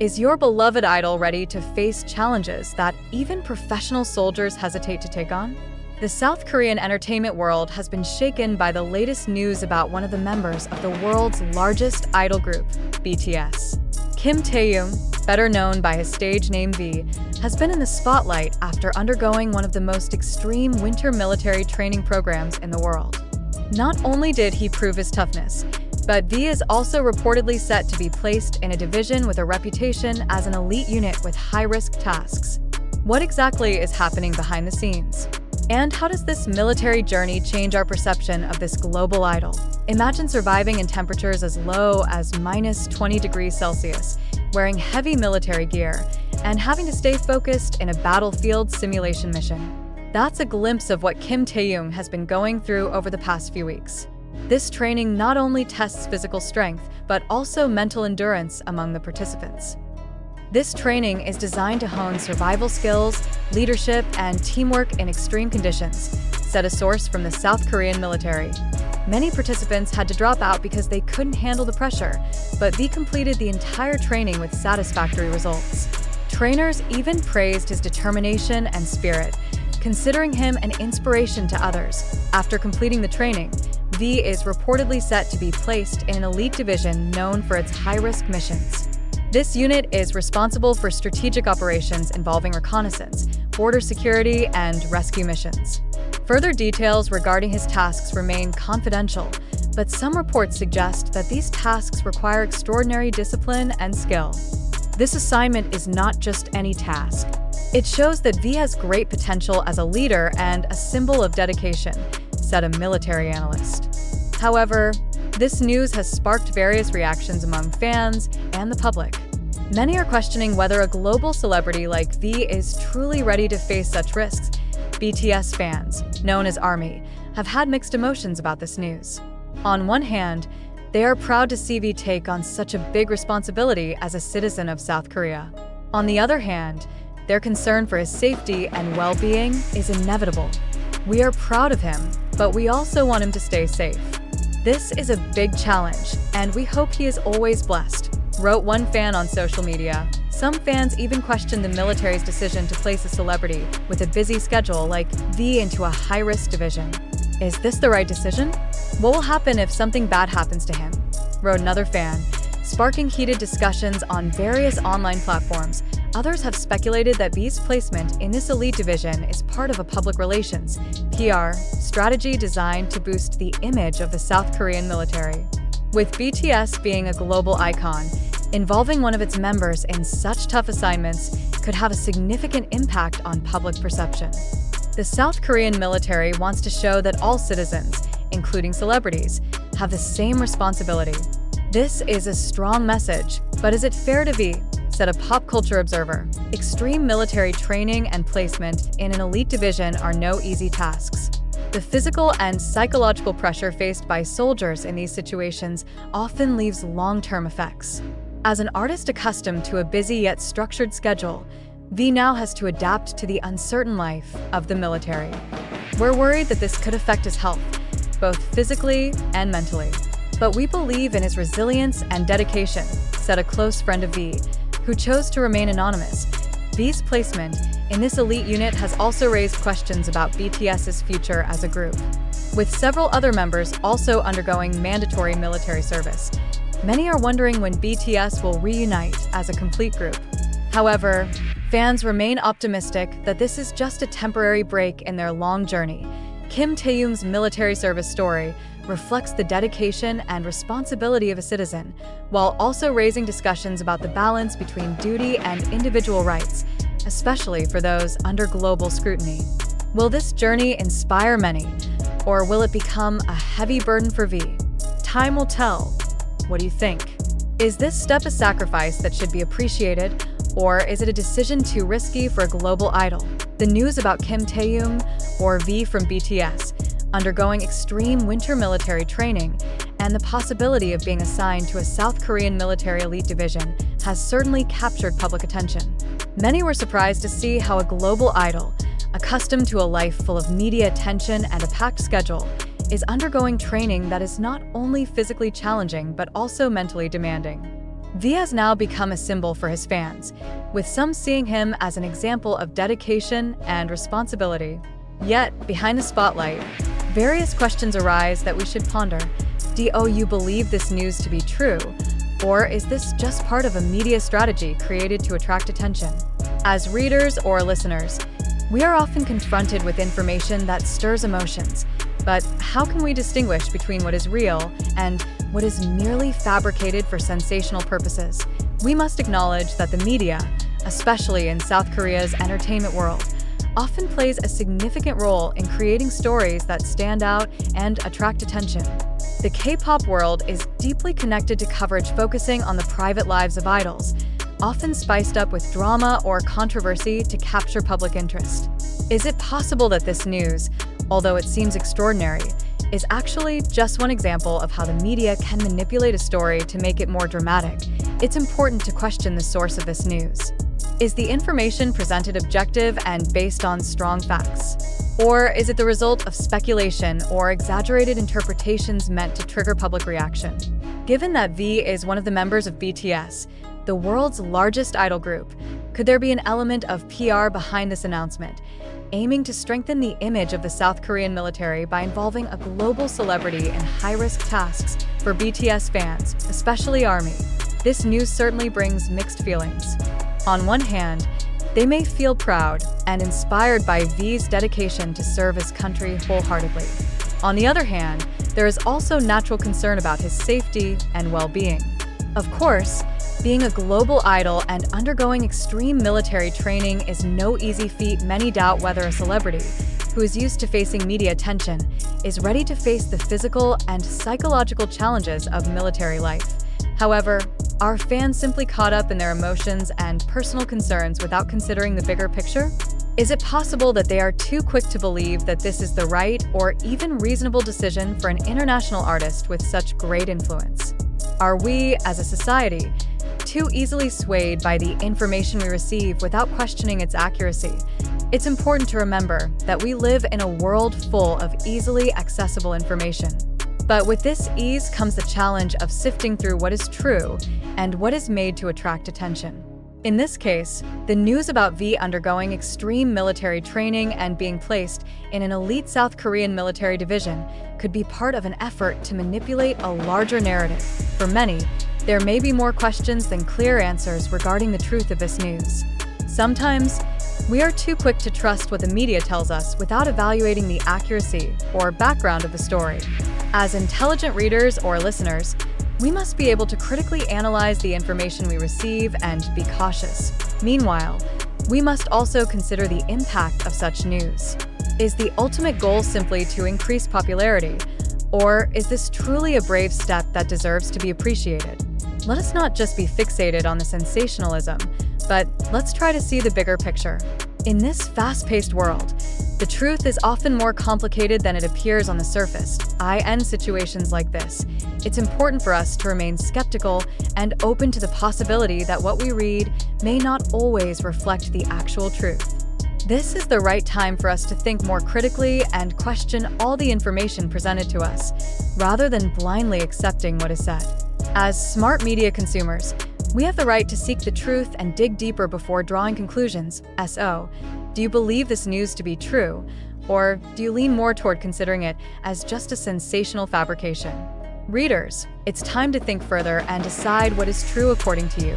Is your beloved idol ready to face challenges that even professional soldiers hesitate to take on? The South Korean entertainment world has been shaken by the latest news about one of the members of the world's largest idol group, BTS. Kim Taehyung, better known by his stage name V, has been in the spotlight after undergoing one of the most extreme winter military training programs in the world. Not only did he prove his toughness, but V is also reportedly set to be placed in a division with a reputation as an elite unit with high-risk tasks. What exactly is happening behind the scenes? And how does this military journey change our perception of this global idol? Imagine surviving in temperatures as low as minus 20 degrees Celsius, wearing heavy military gear, and having to stay focused in a battlefield simulation mission. That's a glimpse of what Kim Taehyung has been going through over the past few weeks. This training not only tests physical strength, but also mental endurance among the participants. This training is designed to hone survival skills, leadership, and teamwork in extreme conditions, said a source from the South Korean military. Many participants had to drop out because they couldn't handle the pressure, but V completed the entire training with satisfactory results. Trainers even praised his determination and spirit, considering him an inspiration to others. After completing the training, V is reportedly set to be placed in an elite division known for its high-risk missions. This unit is responsible for strategic operations involving reconnaissance, border security, and rescue missions. Further details regarding his tasks remain confidential, but some reports suggest that these tasks require extraordinary discipline and skill. This assignment is not just any task. It shows that V has great potential as a leader and a symbol of dedication, said a military analyst. However, this news has sparked various reactions among fans and the public. Many are questioning whether a global celebrity like V is truly ready to face such risks. BTS fans, known as ARMY, have had mixed emotions about this news. On one hand, they are proud to see V take on such a big responsibility as a citizen of South Korea. On the other hand, their concern for his safety and well-being is inevitable. We are proud of him, but we also want him to stay safe. This is a big challenge, and we hope he is always blessed, wrote one fan on social media. Some fans even questioned the military's decision to place a celebrity with a busy schedule like V into a high-risk division. Is this the right decision? What will happen if something bad happens to him? Wrote another fan, sparking heated discussions on various online platforms. Others have speculated that V's placement in this elite division is part of a public relations (PR) strategy designed to boost the image of the South Korean military. With BTS being a global icon, involving one of its members in such tough assignments could have a significant impact on public perception. The South Korean military wants to show that all citizens, including celebrities, have the same responsibility. This is a strong message, but is it fair to V? Said a pop culture observer. Extreme military training and placement in an elite division are no easy tasks. The physical and psychological pressure faced by soldiers in these situations often leaves long-term effects. As an artist accustomed to a busy yet structured schedule, V now has to adapt to the uncertain life of the military. We're worried that this could affect his health, both physically and mentally. But we believe in his resilience and dedication, said a close friend of V, who chose to remain anonymous. V's placement in this elite unit has also raised questions about BTS's future as a group, with several other members also undergoing mandatory military service. Many are wondering when BTS will reunite as a complete group. However, fans remain optimistic that this is just a temporary break in their long journey. Kim Taehyung's military service story reflects the dedication and responsibility of a citizen, while also raising discussions about the balance between duty and individual rights, especially for those under global scrutiny. Will this journey inspire many, or will it become a heavy burden for V? Time will tell. What do you think? Is this step a sacrifice that should be appreciated, or is it a decision too risky for a global idol? The news about Kim Taehyung, or V from BTS, undergoing extreme winter military training, and the possibility of being assigned to a South Korean military elite division has certainly captured public attention. Many were surprised to see how a global idol, accustomed to a life full of media attention and a packed schedule, is undergoing training that is not only physically challenging but also mentally demanding. V has now become a symbol for his fans, with some seeing him as an example of dedication and responsibility. Yet, behind the spotlight, various questions arise that we should ponder. Do you believe this news to be true? Or is this just part of a media strategy created to attract attention? As readers or listeners, we are often confronted with information that stirs emotions. But how can we distinguish between what is real and what is merely fabricated for sensational purposes? We must acknowledge that the media, especially in South Korea's entertainment world, often plays a significant role in creating stories that stand out and attract attention. The K-pop world is deeply connected to coverage focusing on the private lives of idols, often spiced up with drama or controversy to capture public interest. Is it possible that this news, although it seems extraordinary, is actually just one example of how the media can manipulate a story to make it more dramatic? It's important to question the source of this news. Is the information presented objective and based on strong facts? Or is it the result of speculation or exaggerated interpretations meant to trigger public reaction? Given that V is one of the members of BTS, the world's largest idol group, could there be an element of PR behind this announcement, aiming to strengthen the image of the South Korean military by involving a global celebrity in high-risk tasks for BTS fans, especially ARMY? This news certainly brings mixed feelings. On one hand, they may feel proud and inspired by V's dedication to serve his country wholeheartedly. On the other hand, there is also natural concern about his safety and well-being. Of course, being a global idol and undergoing extreme military training is no easy feat. Many doubt whether a celebrity, who is used to facing media attention, is ready to face the physical and psychological challenges of military life. However, are fans simply caught up in their emotions and personal concerns without considering the bigger picture? Is it possible that they are too quick to believe that this is the right or even reasonable decision for an international artist with such great influence? Are we, as a society, too easily swayed by the information we receive without questioning its accuracy? It's important to remember that we live in a world full of easily accessible information. But with this ease comes the challenge of sifting through what is true and what is made to attract attention. In this case, the news about V undergoing extreme military training and being placed in an elite South Korean military division could be part of an effort to manipulate a larger narrative. For many, there may be more questions than clear answers regarding the truth of this news. Sometimes, we are too quick to trust what the media tells us without evaluating the accuracy or background of the story. As intelligent readers or listeners, we must be able to critically analyze the information we receive and be cautious. Meanwhile, we must also consider the impact of such news. Is the ultimate goal simply to increase popularity, or is this truly a brave step that deserves to be appreciated? Let us not just be fixated on the sensationalism, but let's try to see the bigger picture. In this fast-paced world, the truth is often more complicated than it appears on the surface. In situations like this, it's important for us to remain skeptical and open to the possibility that what we read may not always reflect the actual truth. This is the right time for us to think more critically and question all the information presented to us, rather than blindly accepting what is said. As smart media consumers, we have the right to seek the truth and dig deeper before drawing conclusions. Do you believe this news to be true, or do you lean more toward considering it as just a sensational fabrication? Readers, it's time to think further and decide what is true according to you.